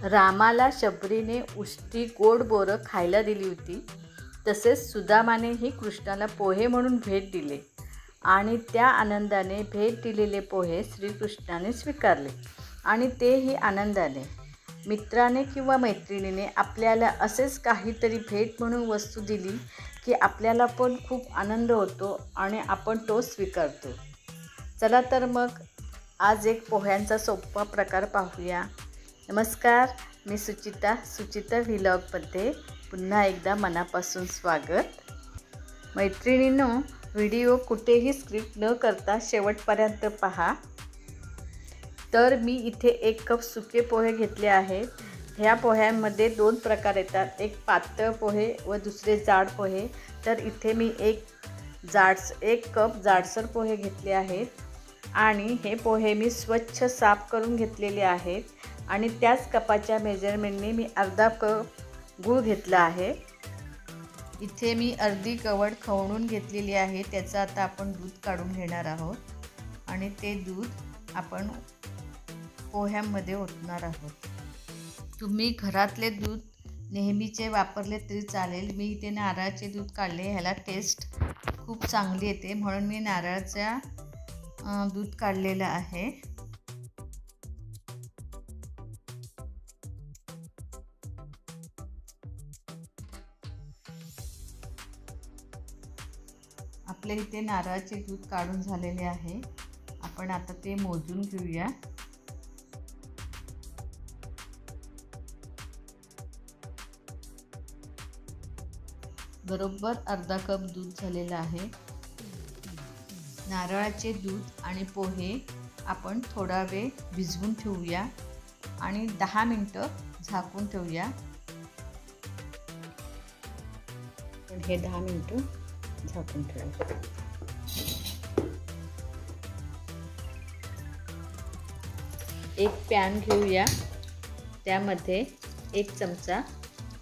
रामाला शबरीने उष्टी गोड बोरं खायला दिली होती, तसेच सुदामानेही कृष्णाला पोहे म्हणून भेट दिले आणि त्या आनंदाने भेट दिलेले पोहे श्रीकृष्णाने स्वीकारले आणि तेही आनंदाने. मित्राने किंवा मैत्रिणीने आपल्याला असेच काहीतरी भेट म्हणून वस्तू दिली की आपल्याला पण खूप आनंद होतो आणि आपण तो स्वीकारतो. चला तर मग आज एक पोह्यांचा सोपा प्रकार पाहूया. नमस्कार, मी सुचिता व्लॉगमध्ये पुन्हा एकदा मनापासून स्वागत. मैत्रिणींनो, व्हिडिओ कुठेही स्किप न करता शेवटपर्यंत पहा. तर मी इथे 1 कप सुके पोहे घेतले आहेत. ह्या पोह्यांमध्ये 2 प्रकार येतात, एक पातळ पोहे व दुसरे जाड पोहे. तर इथे मी 1 कप जाडसर पोहे घेतले आहेत आणि हे पोहे मी स्वच्छ साफ करून घेतलेले आहेत आणि त्याच कपाच्या मेजरमेंटने मी अर्धा कप गूळ घेतला आहे. इथे मी अर्धी कवड खवणून घेतलेली आहे. त्याचं आता आपण दूध काढून घेणार आहोत आणि ते दूध आपण पोह्यांमध्ये ओतणार आहोत. तुम्ही घरातले दूध नेहमीचे वापरले तरी चालेल. मी इथे नारळाचे दूध काढले. ह्याला टेस्ट खूप चांगली येते म्हणून मी नारळाचा दूध काढलेलं आहे. आपल्या इथे नारळाचे दूध काढून झालेले आहे. आपण आता ते मोजून घेऊया. बरोबर अर्धा कप दूध झालेलं आहे. नारळाचे दूध आणि पोहे आपण थोडा वेळ भिजवून ठेवूया आणि 10 मिनिटं झाकून ठेवूया. पण हे 10 मिनिटं झाकून ठेवूया. एक पॅन घेऊया. त्यामध्ये 1 चमचा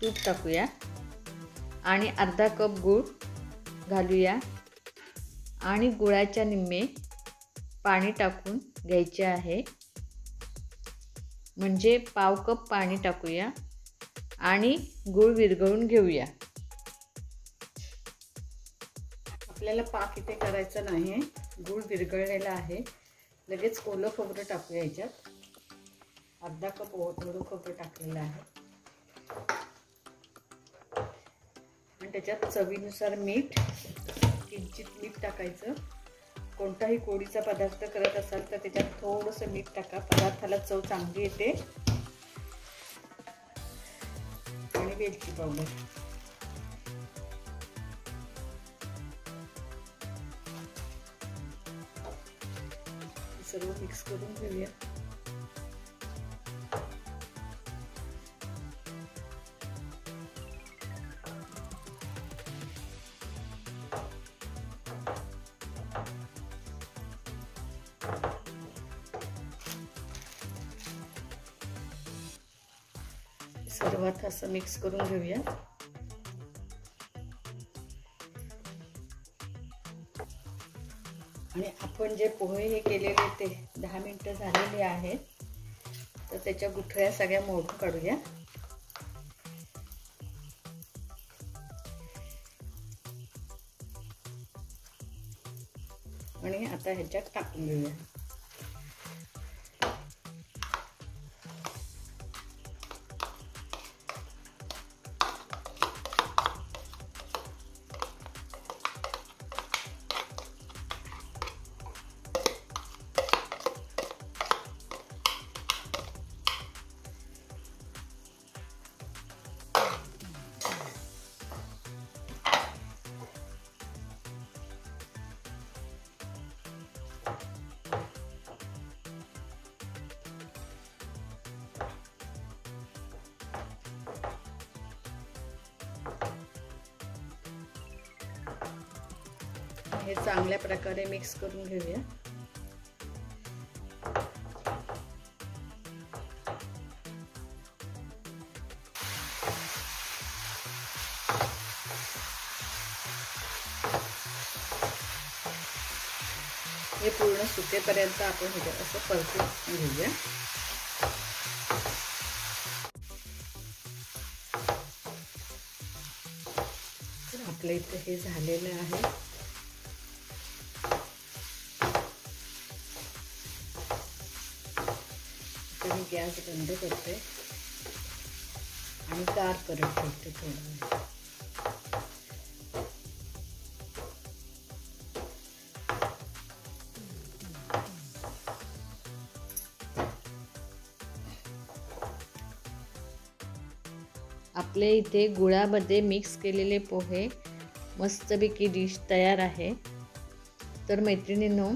तूप टाकूया आणि अर्धा कप गूळ घालूया आणि गुळाच्या निम्मे पाणी टाकून घ्यायचे आहे. म्हणजे पाव कप पाणी टाकूया आणि गूळ विरघळून घेऊया. आपल्याला पाक इथे करायचं नाही. गूळ विरघळलेला आहे. लगेच ओलं खोबरं टाकूया. याच्यात अर्धा कप ओलं खोबरं टाकलेलं आहे आणि त्याच्यात चवीनुसार मीठ, किंचित मीठ टाकायचं. कोणताही गोडीचा पदार्थ करत असाल तर त्याच्यात थोडंसं मीठ टाका. पदार्थाला चव चांगली येते. आणि वेलची पावडर. सर्व मिक्स करून घेऊया. सर्वात असं मिक्स करून घेऊया. आणि आपण जे पोहे हे केलेले ते 10 मिनिटं झालेले आहेत. तर त्याच्या गुठळ्या सगळ्या मोडून काढूया. आणि आता ह्याच्यात टाकून घेऊया. हे चांगल्या प्रकारे मिक्स करून घेऊया. हे पूर्ण सुकेपर्यंत आपण हे असं परतून घेऊया. आपल्या इथं हे झालेलं आहे. तर मी गॅस बंद करते आणि गार करत ठेवते थोडा. आपले इथे गुळामध्ये मिक्स केलेले पोहे मस्तपैकी डिश तयार आहे. तर मैत्रिणींनो,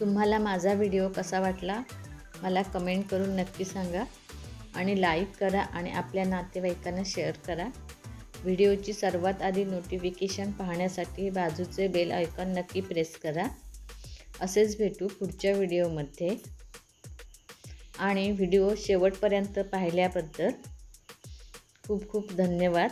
तुम्हाला माझा व्हिडिओ कसा वाटला मला कमेंट करून नक्की सांगा आणि लाईक करा आणि आपल्या नातेवाईकांना शेअर करा. व्हिडिओची सर्वात आधी नोटिफिकेशन पाहण्यासाठी बाजूचे बेल आयकॉन नक्की प्रेस करा. असेच भेटू पुढच्या व्हिडिओमध्ये. आणि व्हिडिओ शेवटपर्यंत पाहिल्याबद्दल खूप खूप धन्यवाद.